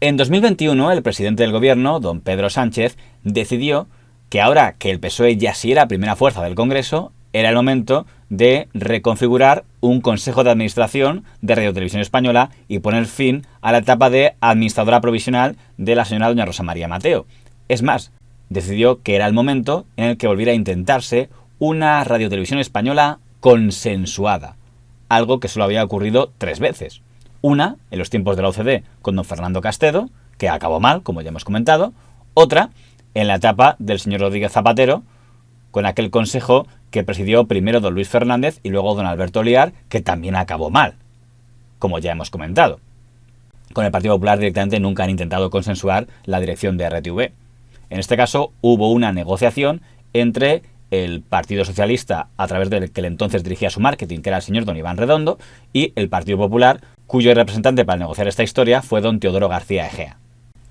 En 2021, el presidente del gobierno, don Pedro Sánchez, decidió que ahora que el PSOE ya sí era primera fuerza del Congreso, era el momento de reconfigurar un consejo de administración de Radio Televisión Española y poner fin a la etapa de administradora provisional de la señora doña Rosa María Mateo. Es más, decidió que era el momento en el que volviera a intentarse una Radio Televisión Española consensuada, algo que solo había ocurrido 3 veces. Una, en los tiempos de la OCDE, con don Fernando Castedo, que acabó mal, como ya hemos comentado. Otra, en la etapa del señor Rodríguez Zapatero, con aquel consejo que presidió primero don Luis Fernández y luego don Alberto Oliar, que también acabó mal, como ya hemos comentado. Con el Partido Popular directamente nunca han intentado consensuar la dirección de RTV. En este caso hubo una negociación entre el Partido Socialista, a través del que entonces dirigía su marketing, que era el señor don Iván Redondo, y el Partido Popular, cuyo representante para negociar esta historia fue don Teodoro García Egea.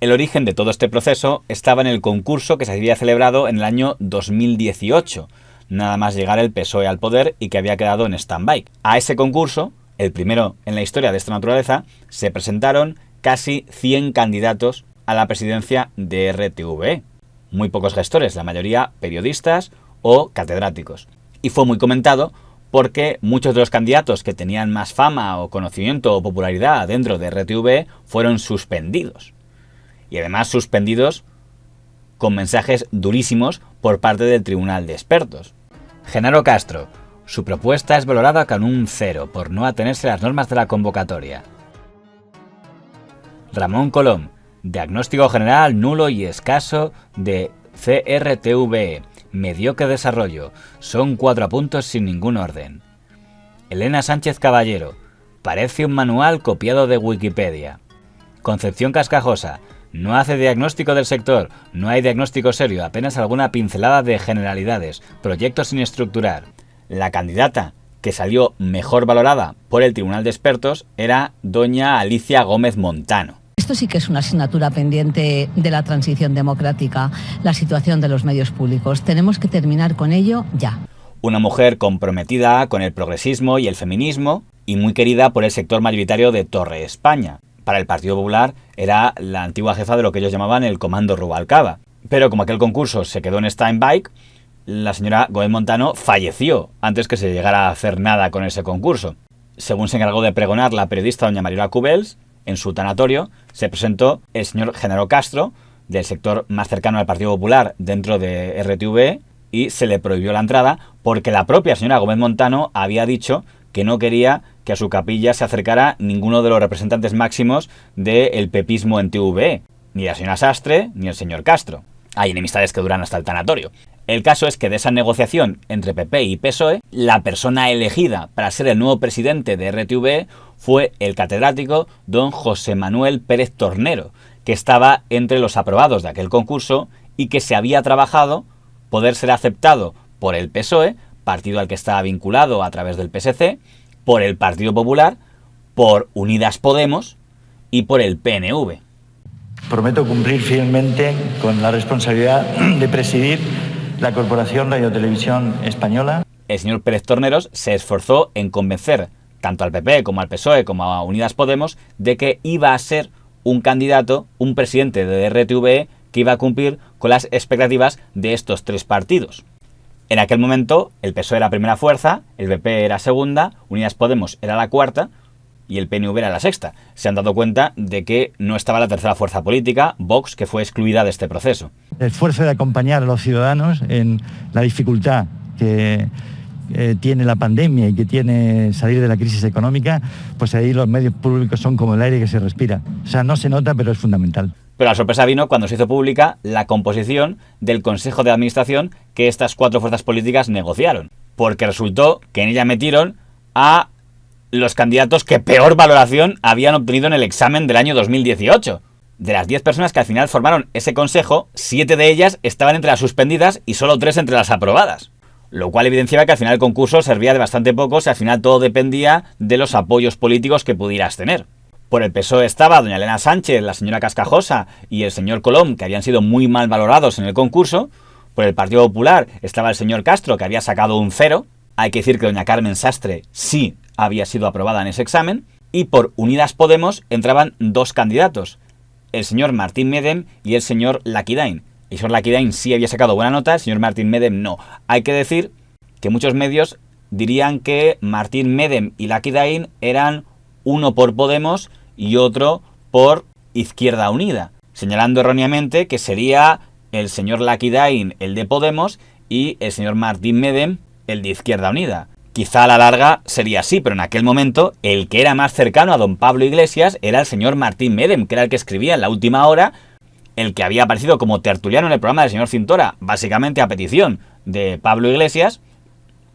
El origen de todo este proceso estaba en el concurso que se había celebrado en el año 2018, nada más llegar el PSOE al poder y que había quedado en stand-by. A ese concurso, el primero en la historia de esta naturaleza, se presentaron casi 100 candidatos a la presidencia de RTV. Muy pocos gestores, la mayoría periodistas o catedráticos. Y fue muy comentado porque muchos de los candidatos que tenían más fama o conocimiento o popularidad dentro de RTV fueron suspendidos. Y además suspendidos con mensajes durísimos por parte del Tribunal de Expertos. Genaro Castro, su propuesta es valorada con un 0 por no atenerse a las normas de la convocatoria. Ramón Colom, diagnóstico general nulo y escaso de CRTVE, mediocre desarrollo, son 4 apuntos sin ningún orden. Elena Sánchez Caballero, parece un manual copiado de Wikipedia. Concepción Cascajosa, no hace diagnóstico del sector, no hay diagnóstico serio, apenas alguna pincelada de generalidades, proyectos sin estructurar. La candidata que salió mejor valorada por el Tribunal de Expertos era doña Alicia Gómez Montano. Esto sí que es una asignatura pendiente de la transición democrática, la situación de los medios públicos. Tenemos que terminar con ello ya. Una mujer comprometida con el progresismo y el feminismo y muy querida por el sector mayoritario de Torre España. Para el Partido Popular era la antigua jefa de lo que ellos llamaban el Comando Rubalcaba. Pero como aquel concurso se quedó en stand-by, la señora Gómez Montano falleció antes que se llegara a hacer nada con ese concurso. Según se encargó de pregonar la periodista doña Mariola Cubels, en su tanatorio se presentó el señor Genaro Castro, del sector más cercano al Partido Popular dentro de RTV, y se le prohibió la entrada porque la propia señora Gómez Montano había dicho que no quería que a su capilla se acercara ninguno de los representantes máximos del pepismo en TVE, ni la señora Sastre ni el señor Castro. Hay enemistades que duran hasta el tanatorio. El caso es que de esa negociación entre PP y PSOE, la persona elegida para ser el nuevo presidente de RTV fue el catedrático don José Manuel Pérez Tornero, que estaba entre los aprobados de aquel concurso y que se había trabajado poder ser aceptado por el PSOE, partido al que estaba vinculado a través del PSC, por el Partido Popular, por Unidas Podemos y por el PNV. Prometo cumplir fielmente con la responsabilidad de presidir la Corporación Radio Televisión Española. El señor Pérez Torneros se esforzó en convencer tanto al PP como al PSOE como a Unidas Podemos de que iba a ser un candidato, un presidente de RTV que iba a cumplir con las expectativas de estos 3 partidos. En aquel momento el PSOE era primera fuerza, el PP era segunda, Unidas Podemos era la cuarta y el PNV era la sexta. Se han dado cuenta de que no estaba la tercera fuerza política, Vox, que fue excluida de este proceso. El esfuerzo de acompañar a los ciudadanos en la dificultad que tiene la pandemia y que tiene salir de la crisis económica, pues ahí los medios públicos son como el aire que se respira. O sea, no se nota, pero es fundamental. Pero la sorpresa vino cuando se hizo pública la composición del Consejo de Administración que estas 4 fuerzas políticas negociaron. Porque resultó que en ella metieron a los candidatos que peor valoración habían obtenido en el examen del año 2018. De las 10 personas que al final formaron ese consejo, 7 de ellas estaban entre las suspendidas y solo 3 entre las aprobadas. Lo cual evidenciaba que al final el concurso servía de bastante poco si al final todo dependía de los apoyos políticos que pudieras tener. Por el PSOE estaba doña Elena Sánchez, la señora Cascajosa y el señor Colom, que habían sido muy mal valorados en el concurso. Por el Partido Popular estaba el señor Castro, que había sacado un 0. Hay que decir que doña Carmen Sastre sí había sido aprobada en ese examen. Y por Unidas Podemos entraban 2 candidatos, el señor Martín Medem y el señor Lakidain. El señor Lakidain sí había sacado buena nota, el señor Martín Medem no. Hay que decir que muchos medios dirían que Martín Medem y Lakidain eran uno por Podemos y otro por Izquierda Unida, señalando erróneamente que sería el señor Lakidain el de Podemos y el señor Martín Medem el de Izquierda Unida. Quizá a la larga sería así, pero en aquel momento el que era más cercano a don Pablo Iglesias era el señor Martín Medem, que era el que escribía en La Última Hora, el que había aparecido como tertuliano en el programa del señor Cintora, básicamente a petición de Pablo Iglesias,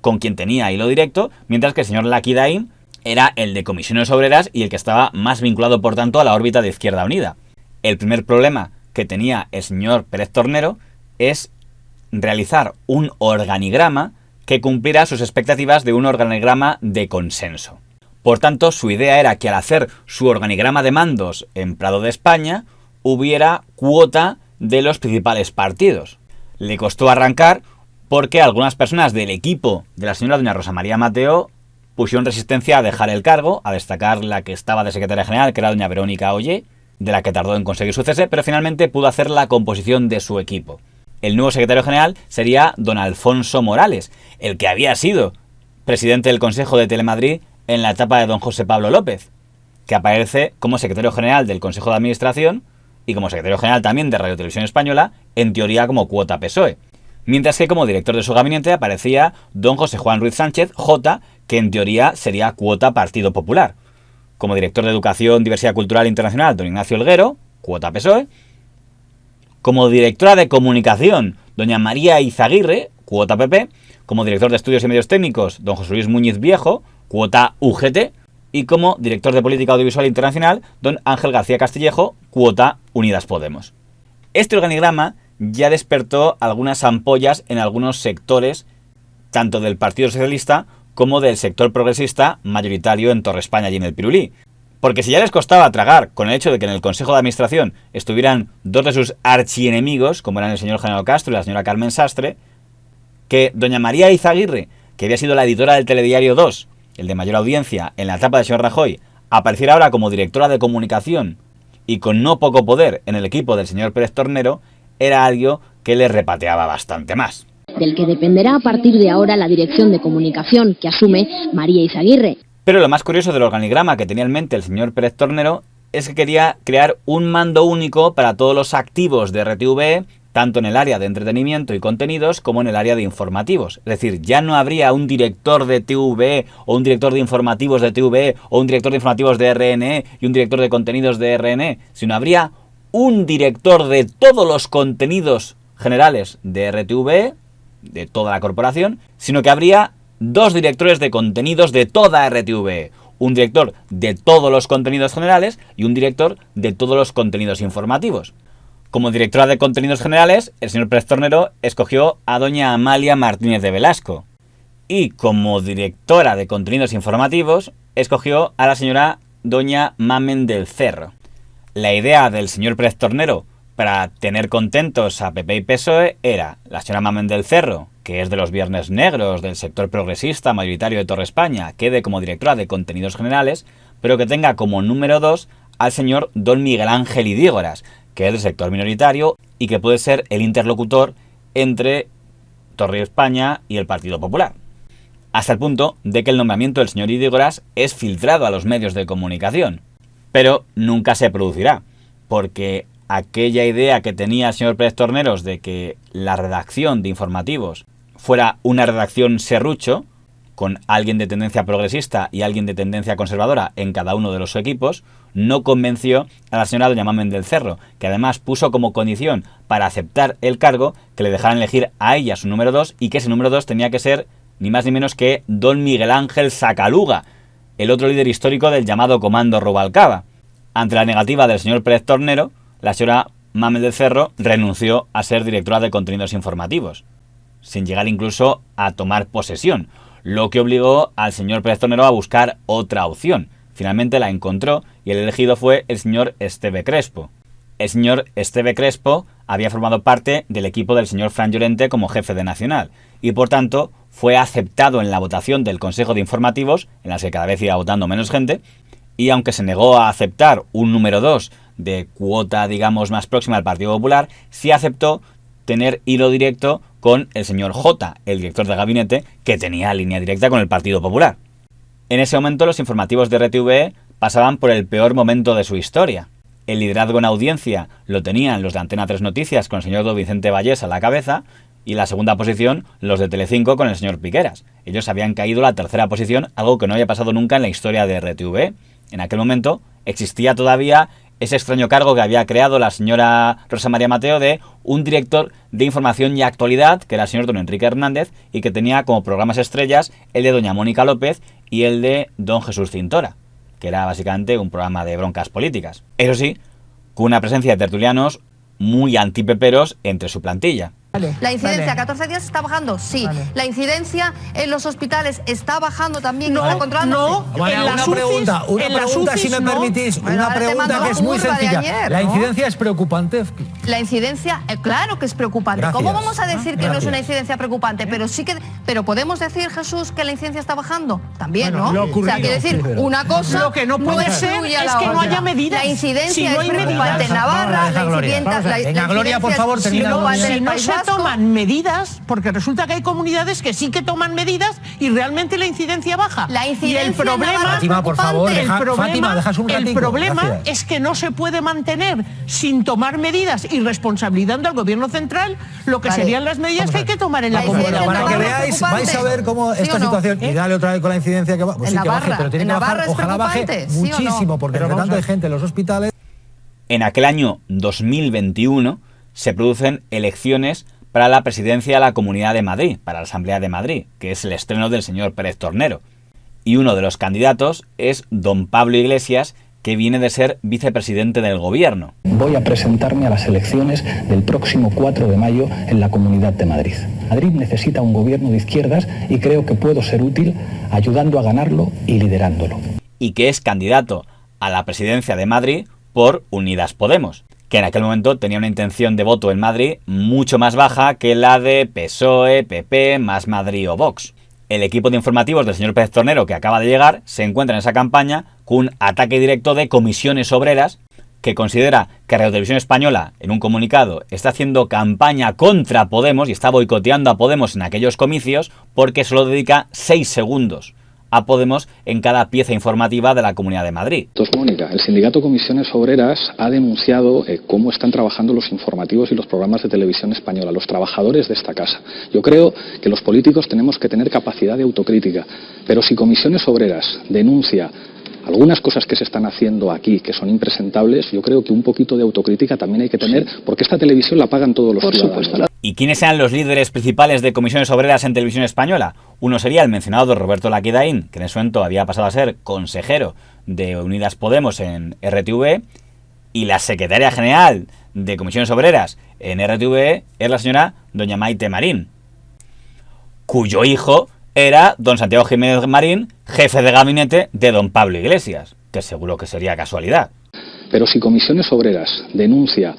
con quien tenía hilo directo, mientras que el señor Lakidain era el de Comisiones Obreras y el que estaba más vinculado, por tanto, a la órbita de Izquierda Unida. El primer problema que tenía el señor Pérez Tornero es realizar un organigrama que cumpliera sus expectativas de un organigrama de consenso. Por tanto, su idea era que al hacer su organigrama de mandos en Prado de España, hubiera cuota de los principales partidos. Le costó arrancar porque algunas personas del equipo de la señora doña Rosa María Mateo pusieron resistencia a dejar el cargo, a destacar la que estaba de secretaria general, que era doña Verónica Ollé, de la que tardó en conseguir su cese, pero finalmente pudo hacer la composición de su equipo. El nuevo secretario general sería don Alfonso Morales, el que había sido presidente del Consejo de Telemadrid en la etapa de don José Pablo López, que aparece como secretario general del Consejo de Administración y como secretario general también de Radio Televisión Española, en teoría como cuota PSOE. Mientras que como director de su gabinete aparecía don José Juan Ruiz Sánchez, J, que en teoría sería cuota Partido Popular. Como director de Educación, Diversidad Cultural Internacional, don Ignacio Elguero, cuota PSOE. Como directora de Comunicación, doña María Izaguirre, cuota PP. Como director de Estudios y Medios Técnicos, don José Luis Muñiz Viejo, cuota UGT. Y como director de Política Audiovisual Internacional, don Ángel García Castillejo, cuota Unidas Podemos. Este organigrama ya despertó algunas ampollas en algunos sectores, tanto del Partido Socialista como del sector progresista mayoritario en Torre España y en el Pirulí. Porque si ya les costaba tragar con el hecho de que en el Consejo de Administración estuvieran dos de sus archienemigos, como eran el señor General Castro y la señora Carmen Sastre, que doña María Izaguirre, que había sido la editora del Telediario 2, el de mayor audiencia en la etapa del señor Rajoy, apareciera ahora como directora de Comunicación y con no poco poder en el equipo del señor Pérez Tornero, era algo que le repateaba bastante más. Del que dependerá a partir de ahora la dirección de comunicación que asume María Izaguirre. Pero lo más curioso del organigrama que tenía en mente el señor Pérez Tornero es que quería crear un mando único para todos los activos de RTVE, tanto en el área de entretenimiento y contenidos como en el área de informativos. Es decir, ya no habría un director de TVE o un director de informativos de TVE o un director de informativos de RNE y un director de contenidos de RNE, sino habría un director de todos los contenidos generales de RTVE, de toda la corporación, sino que habría dos directores de contenidos de toda RTVE, un director de todos los contenidos generales y un director de todos los contenidos informativos. Como directora de contenidos generales, el señor Pérez Tornero escogió a doña Amalia Martínez de Velasco y como directora de contenidos informativos escogió a la señora doña Mamen del Cerro. La idea del señor Pérez Tornero para tener contentos a PP y PSOE era la señora Mamen del Cerro, que es de los Viernes Negros, del sector progresista mayoritario de Torre España, quede como directora de contenidos generales, pero que tenga como número 2 al señor don Miguel Ángel Idígoras, que es del sector minoritario y que puede ser el interlocutor entre Torre España y el Partido Popular. Hasta el punto de que el nombramiento del señor Idígoras es filtrado a los medios de comunicación. Pero nunca se producirá, porque aquella idea que tenía el señor Pérez Torneros de que la redacción de informativos fuera una redacción serrucho, con alguien de tendencia progresista y alguien de tendencia conservadora en cada uno de los equipos, no convenció a la señora doña Mamen del Cerro, que además puso como condición para aceptar el cargo que le dejaran elegir a ella su número 2 y que ese número 2 tenía que ser ni más ni menos que don Miguel Ángel Sacaluga, el otro líder histórico del llamado Comando Rubalcaba. Ante la negativa del señor Pérez Tornero, la señora Mamen del Cerro renunció a ser directora de contenidos informativos, sin llegar incluso a tomar posesión, lo que obligó al señor Pérez Tornero a buscar otra opción. Finalmente la encontró y el elegido fue el señor Esteve Crespo. El señor Esteve Crespo había formado parte del equipo del señor Fran Llorente como jefe de Nacional y por tanto fue aceptado en la votación del Consejo de Informativos, en la que cada vez iba votando menos gente, y aunque se negó a aceptar un número 2 de cuota, digamos, más próxima al Partido Popular, sí aceptó tener hilo directo con el señor Jota, el director de gabinete, que tenía línea directa con el Partido Popular. En ese momento los informativos de RTVE pasaban por el peor momento de su historia. El liderazgo en audiencia lo tenían los de Antena 3 Noticias con el señor don Vicente Vallés a la cabeza, y la segunda posición los de Telecinco con el señor Piqueras. Ellos habían caído a la tercera posición, algo que no había pasado nunca en la historia de RTVE. En aquel momento existía todavía ese extraño cargo que había creado la señora Rosa María Mateo de un director de información y actualidad, que era el señor don Enrique Hernández, y que tenía como programas estrellas el de doña Mónica López y el de don Jesús Cintora, que era básicamente un programa de broncas políticas. Eso sí, con una presencia de tertulianos muy antipeperos entre su plantilla. La incidencia a 14 días está bajando, sí. La incidencia en los hospitales está bajando también. No, está controlándose. una pregunta, si me permitís, una pregunta que es muy sencilla. ¿La incidencia es preocupante? La incidencia, claro que es preocupante. Gracias. ¿Cómo vamos a decir que no es una incidencia preocupante? Pero podemos decir, Jesús, que la incidencia está bajando también, ¿no? O sea, quiere decir, una cosa lo que no puede ser es que no haya medidas. La incidencia Si no es hay preocupante en Navarra, Venga, Gloria, por favor, termina. Si no se toman medidas, porque resulta que hay comunidades que sí que toman medidas y realmente la incidencia baja. La incidencia y el problema, Fátima, por favor, Fátima, dejas un ratito. el problema Gracias. es que no se puede mantener sin tomar medidas y responsabilizando al gobierno central lo que serían las medidas que hay que tomar en la comunidad. Para que veáis, vais a ver cómo esta situación, y dale otra vez con la incidencia que va, pues sí que baje, pero tiene que bajar, ojalá baje muchísimo, porque entre tanto hay gente en los hospitales. En aquel año 2021 se producen elecciones para la presidencia de la Comunidad de Madrid, para la Asamblea de Madrid, que es el estreno del señor Pérez Tornero. Y uno de los candidatos es don Pablo Iglesias, que viene de ser vicepresidente del gobierno. Voy a presentarme a las elecciones del próximo 4 de mayo en la Comunidad de Madrid. Madrid necesita un gobierno de izquierdas y creo que puedo ser útil ayudando a ganarlo y liderándolo. Y que es candidato a la presidencia de Madrid por Unidas Podemos, que en aquel momento tenía una intención de voto en Madrid mucho más baja que la de PSOE, PP, Más Madrid o Vox. El equipo de informativos del señor Pérez Tornero, que acaba de llegar, se encuentra en esa campaña con un ataque directo de Comisiones Obreras, que considera que Radio Televisión Española, en un comunicado, está haciendo campaña contra Podemos y está boicoteando a Podemos en aquellos comicios porque solo dedica 6 segundos a Podemos en cada pieza informativa de la Comunidad de Madrid. Entonces, Mónica, el sindicato Comisiones Obreras ha denunciado cómo están trabajando los informativos y los programas de televisión española, los trabajadores de esta casa. Yo creo que los políticos tenemos que tener capacidad de autocrítica, pero si Comisiones Obreras denuncia algunas cosas que se están haciendo aquí que son impresentables, yo creo que un poquito de autocrítica también hay que tener, porque esta televisión la pagan todos los ciudadanos. ¿Y quiénes eran los líderes principales de Comisiones Obreras en Televisión Española? Uno sería el mencionado don Roberto Laquidaín, que en ese momento había pasado a ser consejero de Unidas Podemos en RTVE, y la secretaria general de Comisiones Obreras en RTVE es la señora doña Maite Marín, cuyo hijo era don Santiago Jiménez Marín, jefe de gabinete de don Pablo Iglesias, que seguro que sería casualidad. Pero si Comisiones Obreras denuncia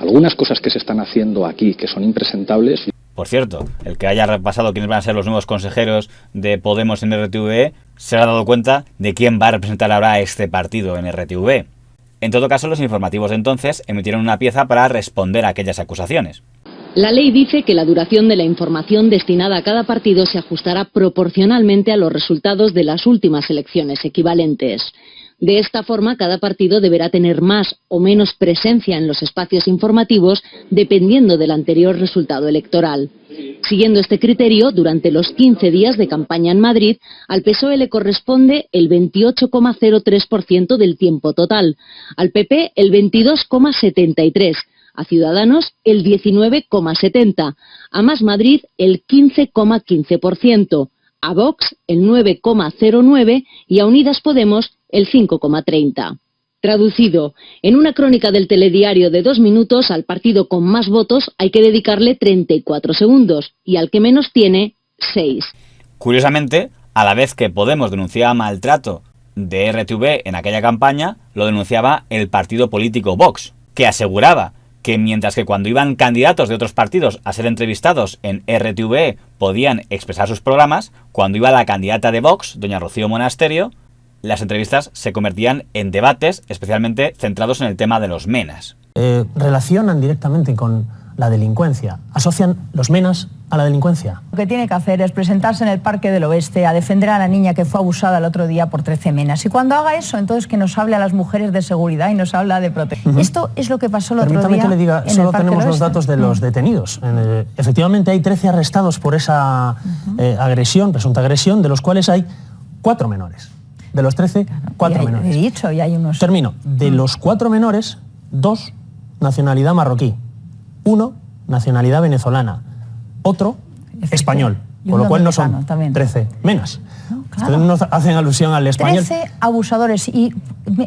algunas cosas que se están haciendo aquí que son impresentables... Por cierto, el que haya repasado quiénes van a ser los nuevos consejeros de Podemos en RTVE se ha dado cuenta de quién va a representar ahora a este partido en RTVE. En todo caso, los informativos de entonces emitieron una pieza para responder a aquellas acusaciones. La ley dice que la duración de la información destinada a cada partido se ajustará proporcionalmente a los resultados de las últimas elecciones equivalentes. De esta forma, cada partido deberá tener más o menos presencia en los espacios informativos dependiendo del anterior resultado electoral. Siguiendo este criterio, durante los 15 días de campaña en Madrid, al PSOE le corresponde el 28,03% del tiempo total, al PP el 22,73%, a Ciudadanos el 19,70%, a Más Madrid el 15,15%, a Vox el 9,09% y a Unidas Podemos el 5,30%. Traducido, en una crónica del telediario de 2 minutos, al partido con más votos hay que dedicarle 34 segundos y al que menos tiene, 6. Curiosamente, a la vez que Podemos denunciaba maltrato de RTV en aquella campaña, lo denunciaba el partido político Vox, que aseguraba que mientras que cuando iban candidatos de otros partidos a ser entrevistados en RTVE podían expresar sus programas, cuando iba la candidata de Vox, doña Rocío Monasterio, las entrevistas se convertían en debates, especialmente centrados en el tema de los menas. Relacionan directamente con la delincuencia, asocian los menas a la delincuencia. Lo que tiene que hacer es presentarse en el Parque del Oeste a defender a la niña que fue abusada el otro día por 13 menas. Y cuando haga eso, entonces que nos hable a las mujeres de seguridad y nos habla de protección. Esto es lo que pasó el otro día. Permítame que le diga, en solo el Parque tenemos del los Oeste. datos de los detenidos. Efectivamente hay 13 arrestados por esa agresión, presunta agresión, de los cuales hay 4 menores. De los 13, 4 menores. He dicho, y hay unos... Termino. De los 4 menores, 2, nacionalidad marroquí. 1, nacionalidad venezolana. Otro, español. Con lo cual no son 13 menas. No, claro. Ustedes no hacen alusión al español. 13 abusadores. Y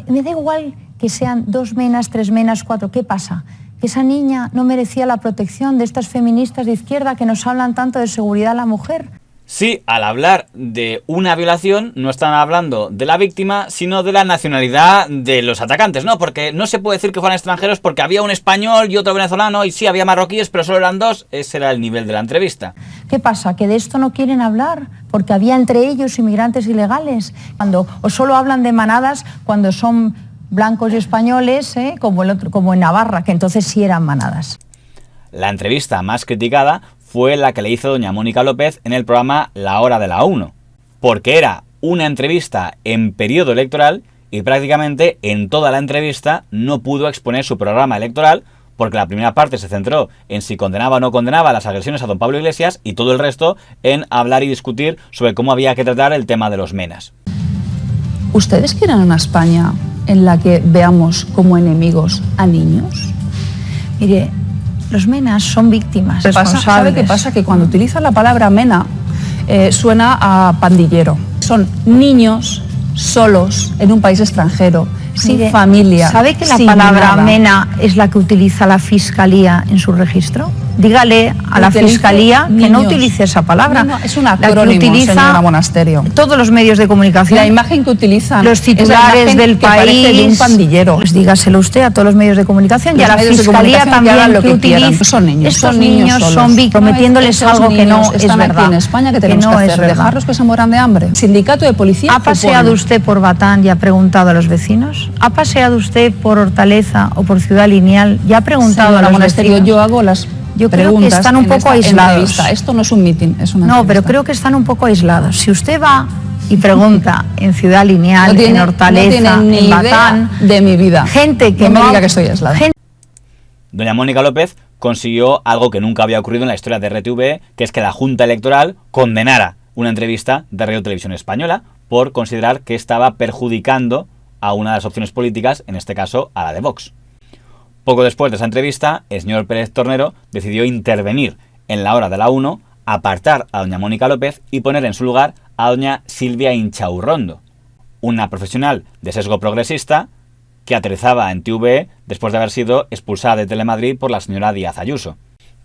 me da igual que sean 2 menas, 3 menas, 4. ¿Qué pasa? Que esa niña no merecía la protección de estas feministas de izquierda que nos hablan tanto de seguridad a la mujer. Sí, al hablar de una violación no están hablando de la víctima, sino de la nacionalidad de los atacantes, ¿no? Porque no se puede decir que fueran extranjeros porque había un español y otro venezolano, y sí, había marroquíes, pero solo eran 2. Ese era el nivel de la entrevista. ¿Qué pasa? Que de esto no quieren hablar, porque había entre ellos inmigrantes ilegales. O solo hablan de manadas cuando son blancos y españoles, como en Navarra, que entonces sí eran manadas. La entrevista más criticada fue la que le hizo doña Mónica López en el programa La Hora de la 1, porque era una entrevista en periodo electoral y prácticamente en toda la entrevista no pudo exponer su programa electoral, porque la primera parte se centró en si condenaba o no condenaba las agresiones a don Pablo Iglesias y todo el resto en hablar y discutir sobre cómo había que tratar el tema de los menas. ¿Ustedes quieren una España en la que veamos como enemigos a niños? Mire, los menas son víctimas responsables. ¿Sabe qué pasa? Que cuando utilizan la palabra mena suena a pandillero. Son niños solos en un país extranjero, sin familia. ¿Sabe que la palabra mena es la que utiliza la Fiscalía en su registro? Dígale a la Fiscalía que no utilice esa palabra. No, es un acrónimo, señora Monasterio. Todos los medios de comunicación. La imagen que utilizan los titulares del país de un pandillero. Pues dígaselo usted a todos los medios de comunicación y a la Fiscalía también, que utiliza. Son niños, estos niños son víctimas, prometiéndoles algo que no es están verdad. Aquí en España, que tenemos que hacer, dejarlos que se mueran de hambre. Sindicato de policía. ¿Ha paseado usted por Batán y ha preguntado a los vecinos? ¿Ha paseado usted por Hortaleza o por Ciudad Lineal y ha preguntado a los vecinos? Yo hago las Yo creo que están un poco aislados. Esto no es un mitin, es una entrevista. No, pero creo que están un poco aislados. Si usted va y pregunta en Ciudad Lineal, en Hortaleza, en Batán, de mi vida. Gente que no me diga que estoy aislada. Doña Mónica López consiguió algo que nunca había ocurrido en la historia de RTV, que es que la Junta Electoral condenara una entrevista de Radio Televisión Española por considerar que estaba perjudicando a una de las opciones políticas, en este caso a la de Vox. Poco después de esa entrevista, el señor Pérez Tornero decidió intervenir en La Hora de la 1, apartar a doña Mónica López y poner en su lugar a doña Silvia Inchaurrondo, una profesional de sesgo progresista que aterrizaba en TVE después de haber sido expulsada de Telemadrid por la señora Díaz Ayuso.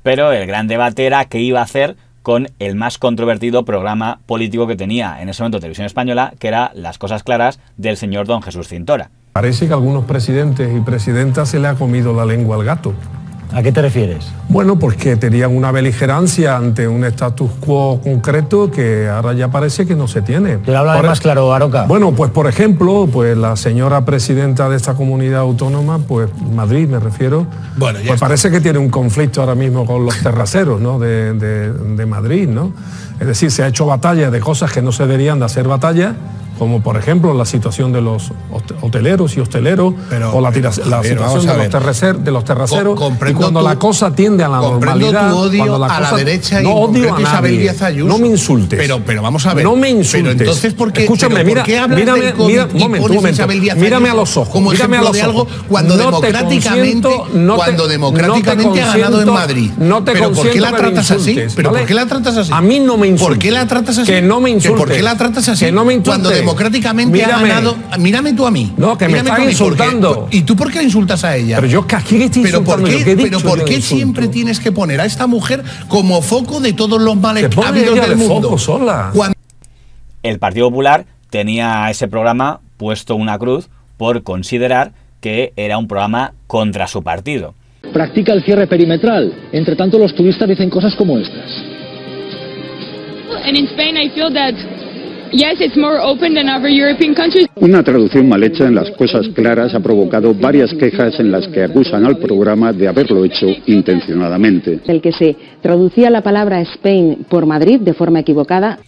Pero el gran debate era qué iba a hacer con el más controvertido programa político que tenía en ese momento Televisión Española, que era Las Cosas Claras, del señor don Jesús Cintora. Parece que a algunos presidentes y presidentas se le ha comido la lengua al gato. ¿A qué te refieres? Bueno, pues que tenían una beligerancia ante un status quo concreto que ahora ya parece que no se tiene. Pero habla más claro, Aroca. Bueno, pues por ejemplo, pues la señora presidenta de esta comunidad autónoma, pues Madrid me refiero, bueno, pues parece que tiene un conflicto ahora mismo con los terraceros, ¿no? de Madrid, ¿no? Es decir, se ha hecho batalla de cosas que no se deberían de hacer batalla, como por ejemplo la situación de los hoteleros y hosteleros, o la situación de los terraceros, y cuando la cosa tiende a la normalidad, tu odio cuando a la derecha no y odio a Isabel Díaz Ayuso. No me insultes. Pero vamos a ver. No me insultes. Pero entonces, ¿por qué? Escúchame, ¿por qué hablas del COVID y pones a Isabel Díaz Ayuso mírame a los ojos, como ejemplo de algo cuando democráticamente ha ganado en Madrid? Pero ¿por qué la tratas así? ¿Pero por qué la tratas así? A mí no me insultes. ¿Por qué la tratas así? Que no me insultes. ¿Por qué la tratas así? Que no me insultes. Cuando democráticamente ha ganado. Mírame tú a mí. No, que me estás insultando. ¿Y tú por qué la insultas a ella? Pero yo que aquí estoy insultando. Pero ¿por qué siempre tienes que poner a esta mujer como foco de todos los males habidos del mundo? Sola. El Partido Popular tenía a ese programa puesto una cruz por considerar que era un programa contra su partido. Practica el cierre perimetral. Entre tanto, los turistas dicen cosas como estas. And in Spain I feel that Una traducción mal hecha en las cosas claras ha provocado varias quejas en las que acusan al programa de haberlo hecho intencionadamente. El que se traducía la palabra Spain por Madrid de forma equivocada.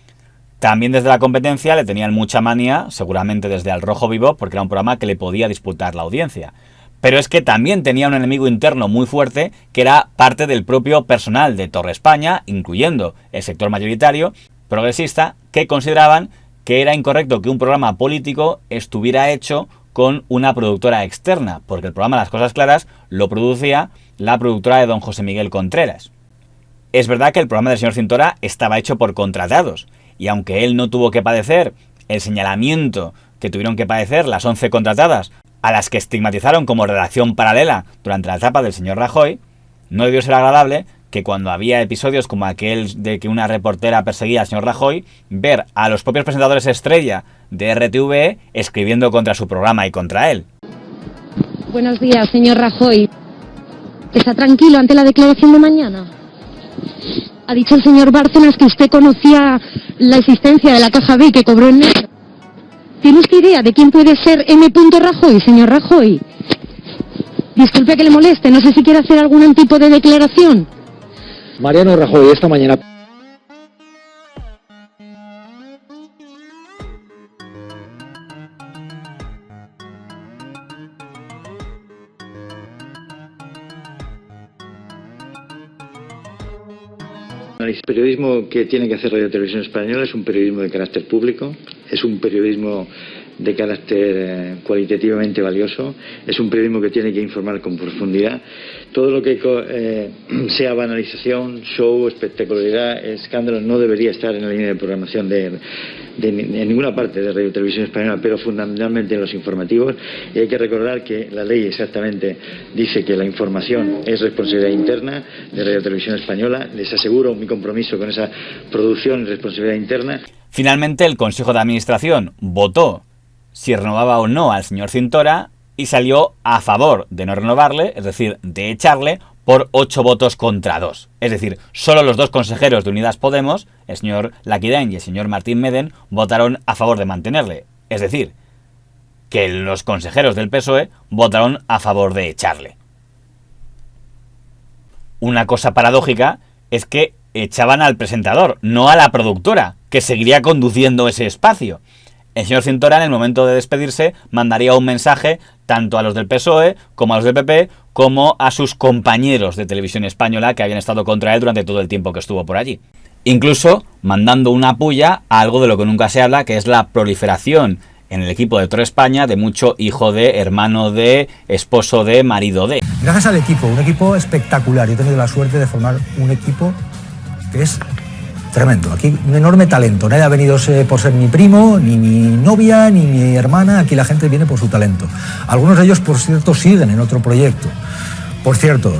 También desde la competencia le tenían mucha manía, seguramente desde Al Rojo Vivo, porque era un programa que le podía disputar la audiencia. Pero es que también tenía un enemigo interno muy fuerte, que era parte del propio personal de Torre España, incluyendo el sector mayoritario progresista, que consideraban que era incorrecto que un programa político estuviera hecho con una productora externa, porque el programa Las Cosas Claras lo producía la productora de don José Miguel Contreras. Es verdad que el programa del señor Cintora estaba hecho por contratados, y aunque él no tuvo que padecer el señalamiento que tuvieron que padecer las 11 contratadas, a las que estigmatizaron como redacción paralela durante la etapa del señor Rajoy, no debió ser agradable que cuando había episodios como aquel de que una reportera perseguía al señor Rajoy, ver a los propios presentadores estrella de RTV escribiendo contra su programa y contra él. Buenos días, señor Rajoy. ¿Está tranquilo ante la declaración de mañana? Ha dicho el señor Bárcenas que usted conocía la existencia de la caja B que cobró en negro. ¿Tiene usted idea de quién puede ser M. Rajoy, señor Rajoy? Disculpe que le moleste, no sé si quiere hacer algún tipo de declaración. Mariano Rajoy, esta mañana... El periodismo que tiene que hacer Radio Televisión Española es un periodismo de carácter público, es un periodismo de carácter cualitativamente valioso, es un periodismo que tiene que informar con profundidad. Todo lo que sea banalización, show, espectacularidad, escándalo, no debería estar en la línea de programación en ninguna parte de Radio Televisión Española, pero fundamentalmente en los informativos. Y hay que recordar que la ley exactamente dice que la información es responsabilidad interna de Radio Televisión Española. Les aseguro mi compromiso con esa producción y responsabilidad interna. Finalmente, el Consejo de Administración votó si renovaba o no al señor Cintora y salió a favor de no renovarle, es decir, de echarle, por 8 votos contra 2. Es decir, solo los 2 consejeros de Unidas Podemos, el señor Laquidén y el señor Martín Meden, votaron a favor de mantenerle. Es decir, que los consejeros del PSOE votaron a favor de echarle. Una cosa paradójica es que echaban al presentador, no a la productora, que seguiría conduciendo ese espacio. El señor Cintora, en el momento de despedirse, mandaría un mensaje tanto a los del PSOE como a los del PP, como a sus compañeros de Televisión Española que habían estado contra él durante todo el tiempo que estuvo por allí. Incluso mandando una puya a algo de lo que nunca se habla, que es la proliferación en el equipo de Torre España de mucho hijo de, hermano de, esposo de, marido de. Gracias al equipo, un equipo espectacular. Yo he tenido la suerte de formar un equipo que es tremendo. Aquí un enorme talento. Nadie ha venido por ser mi primo, ni mi novia, ni mi hermana. Aquí la gente viene por su talento. Algunos de ellos, por cierto, siguen en otro proyecto. Por cierto,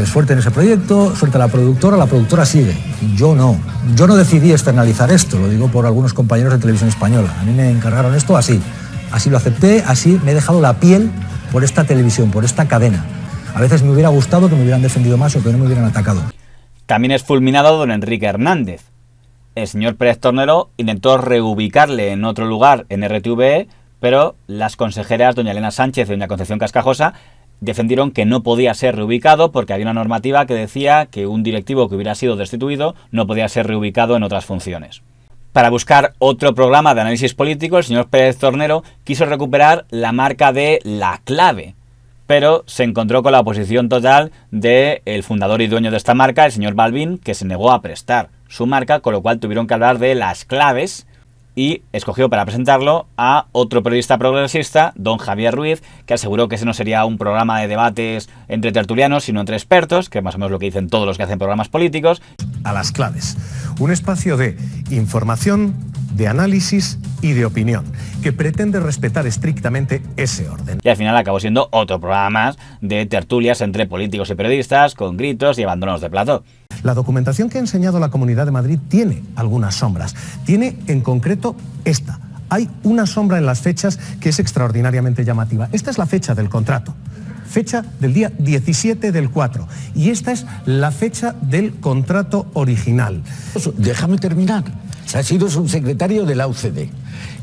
suerte en ese proyecto, suerte a la productora sigue. Yo no decidí externalizar esto, lo digo por algunos compañeros de Televisión Española. A mí me encargaron esto así lo acepté, así me he dejado la piel por esta televisión, por esta cadena. A veces me hubiera gustado que me hubieran defendido más o que no me hubieran atacado. También es fulminado don Enrique Hernández. El señor Pérez Tornero intentó reubicarle en otro lugar en RTV, pero las consejeras doña Elena Sánchez y doña Concepción Cascajosa defendieron que no podía ser reubicado porque había una normativa que decía que un directivo que hubiera sido destituido no podía ser reubicado en otras funciones. Para buscar otro programa de análisis político, el señor Pérez Tornero quiso recuperar la marca de La Clave, pero se encontró con la oposición total del fundador y dueño de esta marca, el señor Balbín, que se negó a prestar su marca, con lo cual tuvieron que hablar de Las Claves, y escogió para presentarlo a otro periodista progresista, don Javier Ruiz, que aseguró que ese no sería un programa de debates entre tertulianos, sino entre expertos, que es más o menos lo que dicen todos los que hacen programas políticos. A Las Claves, un espacio de información, de análisis y de opinión, que pretende respetar estrictamente ese orden. Y al final acabó siendo otro programa más de tertulias entre políticos y periodistas, con gritos y abandonos de plató. La documentación que ha enseñado la Comunidad de Madrid tiene algunas sombras. Tiene en concreto esta. Hay una sombra en las fechas que es extraordinariamente llamativa. Esta es la fecha del contrato. Fecha del día 17 del 4. Y esta es la fecha del contrato original. Déjame terminar. Ha sido subsecretario de la UCD.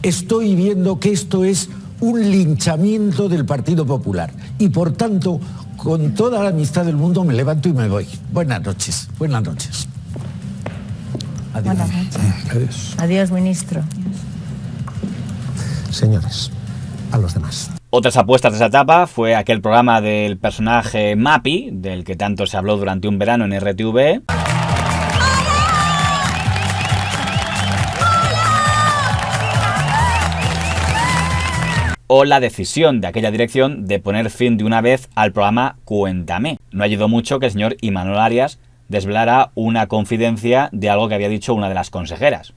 Estoy viendo que esto es un linchamiento del Partido Popular y por tanto, con toda la amistad del mundo, me levanto y me voy. Buenas noches. Buenas noches. Adiós. Buenas noches. Adiós. Adiós, ministro. Señores, a los demás. Otras apuestas de esa etapa fue aquel programa del personaje Mapi, del que tanto se habló durante un verano en RTV. O la decisión de aquella dirección de poner fin de una vez al programa Cuéntame. No ayudó mucho que el señor Imanol Arias desvelara una confidencia de algo que había dicho una de las consejeras.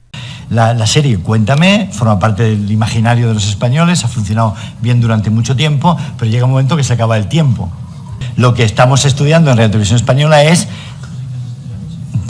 La serie Cuéntame forma parte del imaginario de los españoles, ha funcionado bien durante mucho tiempo, pero llega un momento que se acaba el tiempo. Lo que estamos estudiando en Radio Televisión Española es un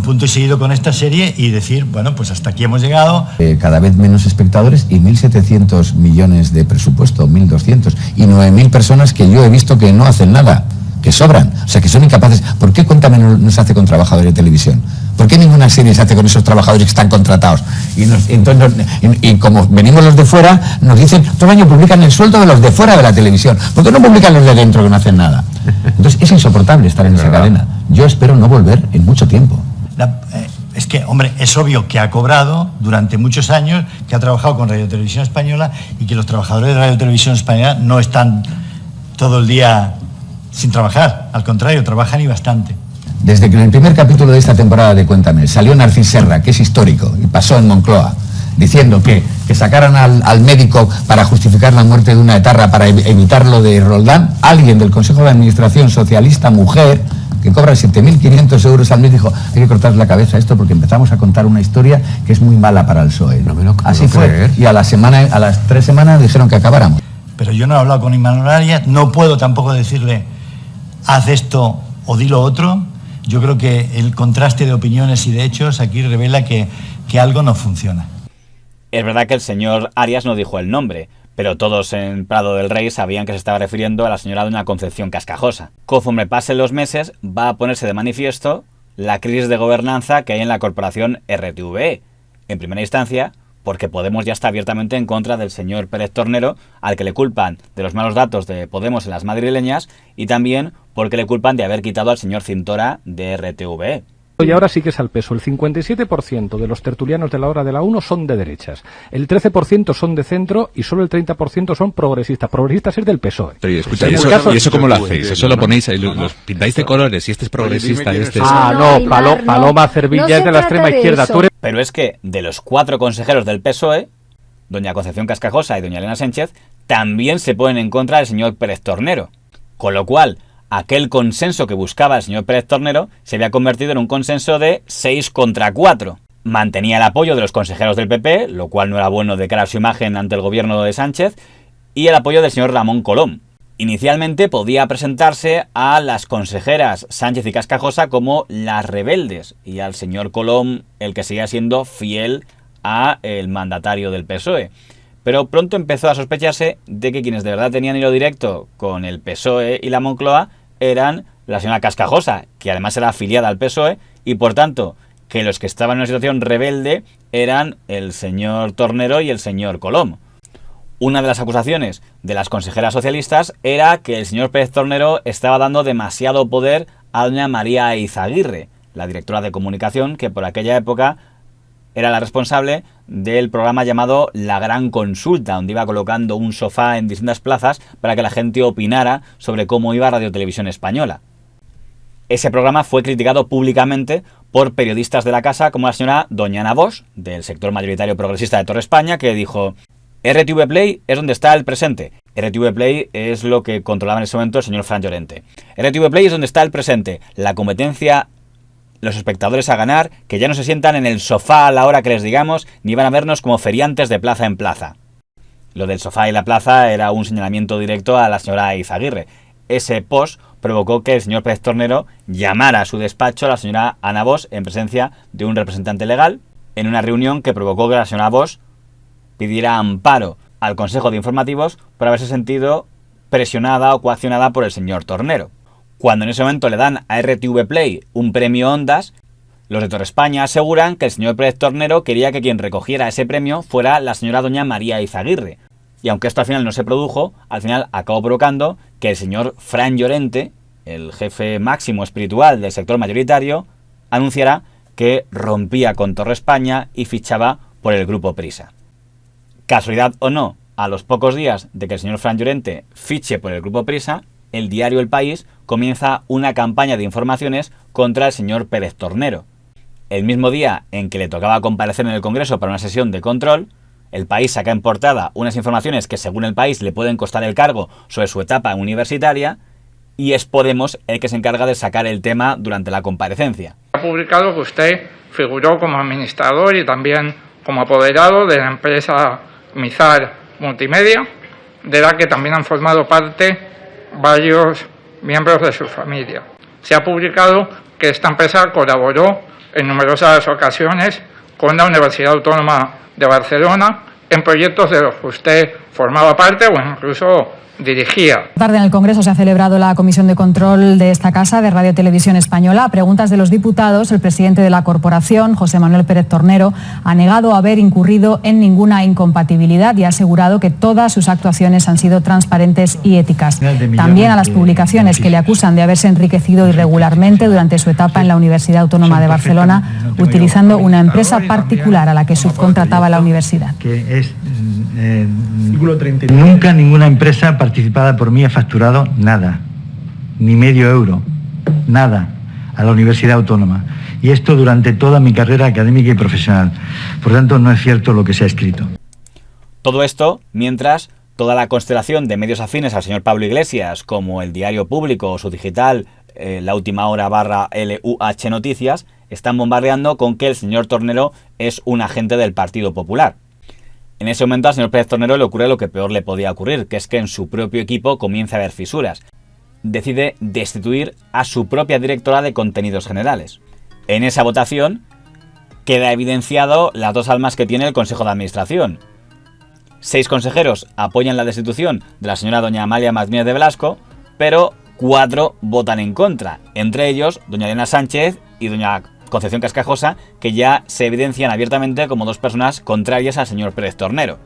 punto y seguido con esta serie y decir, bueno, pues hasta aquí hemos llegado. Cada vez menos espectadores y 1.700 millones de presupuesto, 1.200, y 9.000 personas que yo he visto que no hacen nada, que sobran, o sea, que son incapaces. ¿Por qué Cuéntame no se hace con trabajadores de televisión? ¿Por qué ninguna serie se hace con esos trabajadores que están contratados? Y como venimos los de fuera, nos dicen, todo el año publican el sueldo de los de fuera de la televisión. ¿Por qué no publican los de dentro que no hacen nada? Entonces es insoportable estar en esa cadena. Yo espero no volver en mucho tiempo. Es que, hombre, es obvio que ha cobrado durante muchos años, que ha trabajado con Radio Televisión Española y que los trabajadores de Radio Televisión Española no están todo el día sin trabajar. Al contrario, trabajan y bastante. Desde que en el primer capítulo de esta temporada de Cuéntame salió Narcís Serra, que es histórico, y pasó en Moncloa, diciendo que sacaran al médico para justificar la muerte de una etarra para evitar lo de Roldán, alguien del Consejo de Administración socialista, mujer, que cobra 7.500 euros al mes, dijo, hay que cortar la cabeza a esto porque empezamos a contar una historia que es muy mala para el PSOE. No me lo Así fue. Creer. Y a las 3 semanas dijeron que acabáramos. Pero yo no he hablado con Imanol Arias, no puedo tampoco decirle, haz esto o di lo otro. Yo creo que el contraste de opiniones y de hechos aquí revela que algo no funciona. Es verdad que el señor Arias no dijo el nombre, pero todos en Prado del Rey sabían que se estaba refiriendo a la señora doña Concepción Cascajosa. Conforme pasen los meses, va a ponerse de manifiesto la crisis de gobernanza que hay en la corporación RTVE. En primera instancia, porque Podemos ya está abiertamente en contra del señor Pérez Tornero, al que le culpan de los malos datos de Podemos en las madrileñas, y también porque le culpan de haber quitado al señor Cintora de RTVE. Y ahora sí que es al peso. El 57% de los tertulianos de la hora de la 1 son de derechas, el 13% son de centro y solo el 30% son progresistas. Progresistas es del PSOE. Pero escucha, ¿y eso cómo lo hacéis? ¿Eso lo ponéis ahí, los pintáis de colores y este es progresista y este es... Paloma Cervilla es de la extrema izquierda. Pero es que de los 4 consejeros del PSOE, doña Concepción Cascajosa y doña Elena Sánchez, también se ponen en contra del señor Pérez Tornero. Con lo cual, aquel consenso que buscaba el señor Pérez Tornero se había convertido en un consenso de 6 contra 4. Mantenía el apoyo de los consejeros del PP, lo cual no era bueno de cara a su imagen ante el gobierno de Sánchez, y el apoyo del señor Ramón Colom. Inicialmente podía presentarse a las consejeras Sánchez y Cascajosa como las rebeldes, y al señor Colom el que seguía siendo fiel a el mandatario del PSOE. Pero pronto empezó a sospecharse de que quienes de verdad tenían hilo directo con el PSOE y la Moncloa eran la señora Cascajosa, que además era afiliada al PSOE, y por tanto que los que estaban en una situación rebelde eran el señor Tornero y el señor Colom. Una de las acusaciones de las consejeras socialistas era que el señor Pérez Tornero estaba dando demasiado poder a doña María Eizaguirre, la directora de comunicación, que por aquella época era la responsable del programa llamado La Gran Consulta, donde iba colocando un sofá en distintas plazas para que la gente opinara sobre cómo iba Radio Televisión Española. Ese programa fue criticado públicamente por periodistas de la casa como la señora doña Ana Bosch, del sector mayoritario progresista de Torre España, que dijo: RTV Play es donde está el presente. RTV Play es lo que controlaba en ese momento el señor Fran Llorente. RTV Play es donde está el presente. La competencia, los espectadores a ganar, que ya no se sientan en el sofá a la hora que les digamos, ni van a vernos como feriantes de plaza en plaza. Lo del sofá y la plaza era un señalamiento directo a la señora Eizaguirre. Ese post provocó que el señor Pérez Tornero llamara a su despacho a la señora Ana Bosch en presencia de un representante legal, en una reunión que provocó que la señora Bosch pidiera amparo al Consejo de Informativos por haberse sentido presionada o coaccionada por el señor Tornero. Cuando en ese momento le dan a RTV Play un premio Ondas, Los de Torre España aseguran que el señor Pérez Tornero quería que quien recogiera ese premio fuera la señora doña María Izaguirre. Y aunque esto al final no se produjo, al final acabó provocando que el señor Fran Llorente, el jefe máximo espiritual del sector mayoritario, anunciara que rompía con Torre España y fichaba por el grupo Prisa. Casualidad o no, a los pocos días de que el señor Fran Llorente fiche por el grupo Prisa, el diario El País comienza una campaña de informaciones contra el señor Pérez Tornero. El mismo día en que le tocaba comparecer en el Congreso para una sesión de control, El País saca en portada unas informaciones que según El País le pueden costar el cargo sobre su etapa universitaria, y es Podemos el que se encarga de sacar el tema durante la comparecencia. Ha publicado que usted figuró como administrador y también como apoderado de la empresa Mizar Multimedia, de la que también han formado parte varios miembros de su familia. Se ha publicado que esta empresa colaboró en numerosas ocasiones con la Universidad Autónoma de Barcelona en proyectos de los que usted formaba parte o incluso dirigía. Tarde en el Congreso se ha celebrado la Comisión de Control de esta Casa de Radio Televisión Española. A preguntas de los diputados, el presidente de la corporación, José Manuel Pérez Tornero, ha negado haber incurrido en ninguna incompatibilidad y ha asegurado que todas sus actuaciones han sido transparentes y éticas. También a las publicaciones que le acusan de haberse enriquecido irregularmente durante su etapa en la Universidad Autónoma de Barcelona, utilizando una empresa particular a la que subcontrataba la universidad. Nunca ninguna empresa participada por mí ha facturado nada, ni medio euro, nada, a la Universidad Autónoma. Y esto durante toda mi carrera académica y profesional. Por tanto, no es cierto lo que se ha escrito. Todo esto mientras toda la constelación de medios afines al señor Pablo Iglesias, como El Diario Público o su digital, La Última Hora /LUH Noticias, están bombardeando con que el señor Tornero es un agente del Partido Popular. En ese momento al señor Pérez Tornero le ocurre lo que peor le podía ocurrir, que es que en su propio equipo comienza a haber fisuras. Decide destituir a su propia directora de contenidos generales. En esa votación queda evidenciado las dos almas que tiene el Consejo de Administración. 6 consejeros apoyan la destitución de la señora doña Amalia Martínez de Blasco, pero 4 votan en contra, entre ellos doña Elena Sánchez y doña Concepción Cascajosa, que ya se evidencian abiertamente como dos personas contrarias al señor Pérez Tornero.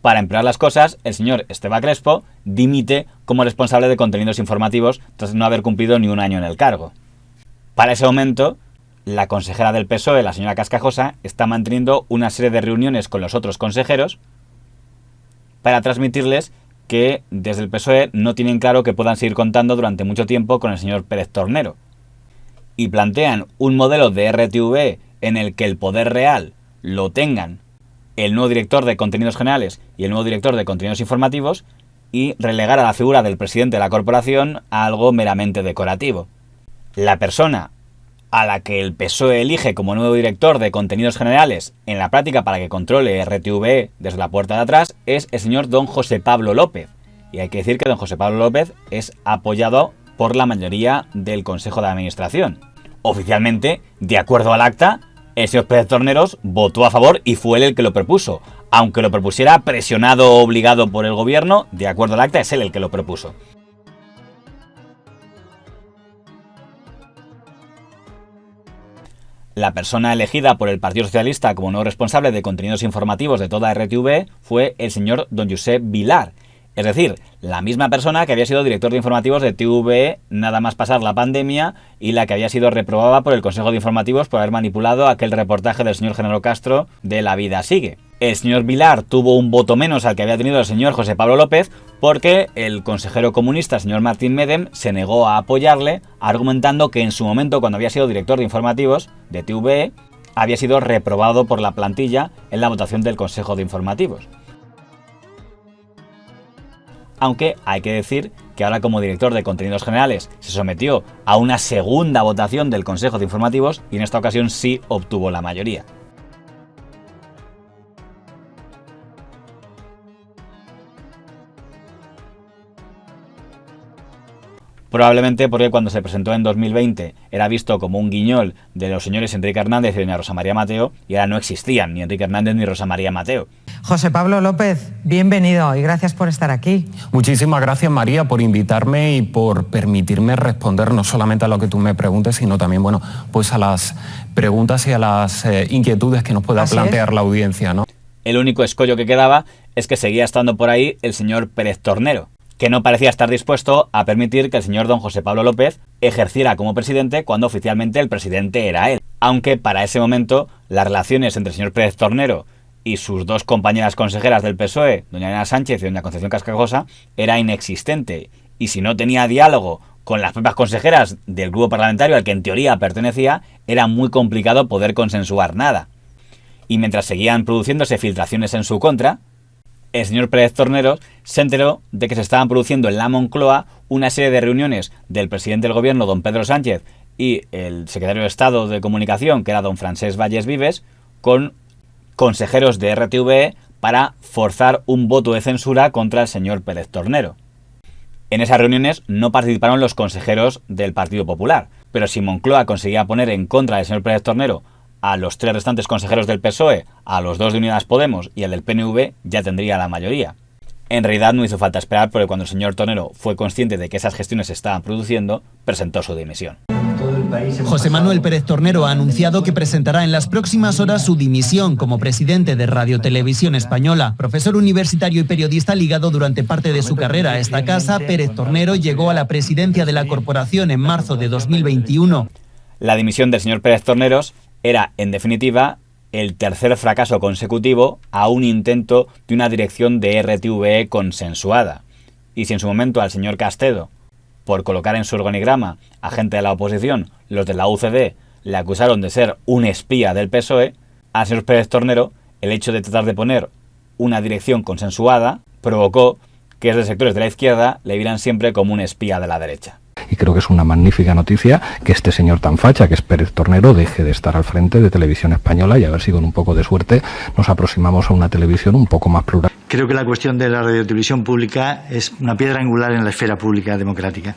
Para empeorar las cosas, el señor Esteban Crespo dimite como responsable de contenidos informativos tras no haber cumplido ni un año en el cargo. Para ese momento, la consejera del PSOE, la señora Cascajosa, está manteniendo una serie de reuniones con los otros consejeros para transmitirles que desde el PSOE no tienen claro que puedan seguir contando durante mucho tiempo con el señor Pérez Tornero. Y plantean un modelo de RTV en el que el poder real lo tengan el nuevo director de contenidos generales y el nuevo director de contenidos informativos, y relegar a la figura del presidente de la corporación a algo meramente decorativo. La persona a la que el PSOE elige como nuevo director de contenidos generales en la práctica para que controle RTV desde la puerta de atrás es el señor don José Pablo López. Y hay que decir que don José Pablo López es apoyado por la mayoría del Consejo de Administración. Oficialmente, de acuerdo al acta, el señor Pérez Torneros votó a favor y fue él el que lo propuso. Aunque lo propusiera presionado o obligado por el gobierno, de acuerdo al acta es él el que lo propuso. La persona elegida por el Partido Socialista como nuevo responsable de contenidos informativos de toda RTV fue el señor don Josep Vilar. Es decir, la misma persona que había sido director de informativos de TVE nada más pasar la pandemia y la que había sido reprobada por el Consejo de Informativos por haber manipulado aquel reportaje del señor Genaro Castro de La Vida Sigue. El señor Vilar tuvo un voto menos al que había tenido el señor José Pablo López porque el consejero comunista, señor Martín Medem, se negó a apoyarle, argumentando que en su momento, cuando había sido director de informativos de TVE, había sido reprobado por la plantilla en la votación del Consejo de Informativos. Aunque hay que decir que ahora, como director de contenidos generales, se sometió a una segunda votación del Consejo de Informativos y en esta ocasión sí obtuvo la mayoría. Probablemente porque cuando se presentó en 2020 era visto como un guiñol de los señores Enrique Hernández y doña Rosa María Mateo, y ahora no existían ni Enrique Hernández ni Rosa María Mateo. José Pablo López, bienvenido y gracias por estar aquí. Muchísimas gracias, María, por invitarme y por permitirme responder no solamente a lo que tú me preguntes, sino también, bueno, pues a las preguntas y a las inquietudes que nos pueda plantear la audiencia, ¿no? El único escollo que quedaba es que seguía estando por ahí el señor Pérez Tornero, que no parecía estar dispuesto a permitir que el señor don José Pablo López ejerciera como presidente cuando oficialmente el presidente era él. Aunque para ese momento las relaciones entre el señor Pérez Tornero y sus dos compañeras consejeras del PSOE, doña Elena Sánchez y doña Concepción Cascajosa, era inexistente. Y si no tenía diálogo con las propias consejeras del grupo parlamentario al que en teoría pertenecía, era muy complicado poder consensuar nada. Y mientras seguían produciéndose filtraciones en su contra, el señor Pérez Tornero se enteró de que se estaban produciendo en la Moncloa una serie de reuniones del presidente del gobierno, don Pedro Sánchez, y el secretario de Estado de Comunicación, que era don Francesc Valles Vives, con consejeros de RTVE para forzar un voto de censura contra el señor Pérez Tornero. En esas reuniones no participaron los consejeros del Partido Popular, pero si Moncloa conseguía poner en contra del señor Pérez Tornero a los 3 restantes consejeros del PSOE, a los 2 de Unidas Podemos y al del PNV, ya tendría la mayoría. En realidad no hizo falta esperar, porque cuando el señor Tornero fue consciente de que esas gestiones se estaban produciendo, presentó su dimisión. José Manuel Pérez Tornero ha anunciado que presentará en las próximas horas su dimisión como presidente de Radio Televisión Española. Profesor universitario y periodista ligado durante parte de su carrera a esta casa, Pérez Tornero llegó a la presidencia de la corporación en marzo de 2021. La dimisión del señor Pérez Torneros era, en definitiva, el tercer fracaso consecutivo a un intento de una dirección de RTVE consensuada. Y si en su momento al señor Castedo, por colocar en su organigrama a gente de la oposición, los de la UCD le acusaron de ser un espía del PSOE, al señor Pérez Tornero el hecho de tratar de poner una dirección consensuada provocó que desde sectores de la izquierda le vieran siempre como un espía de la derecha. Y creo que es una magnífica noticia que este señor tan facha, que es Pérez Tornero, deje de estar al frente de Televisión Española, y a ver si con un poco de suerte nos aproximamos a una televisión un poco más plural. Creo que la cuestión de la radiotelevisión pública es una piedra angular en la esfera pública democrática.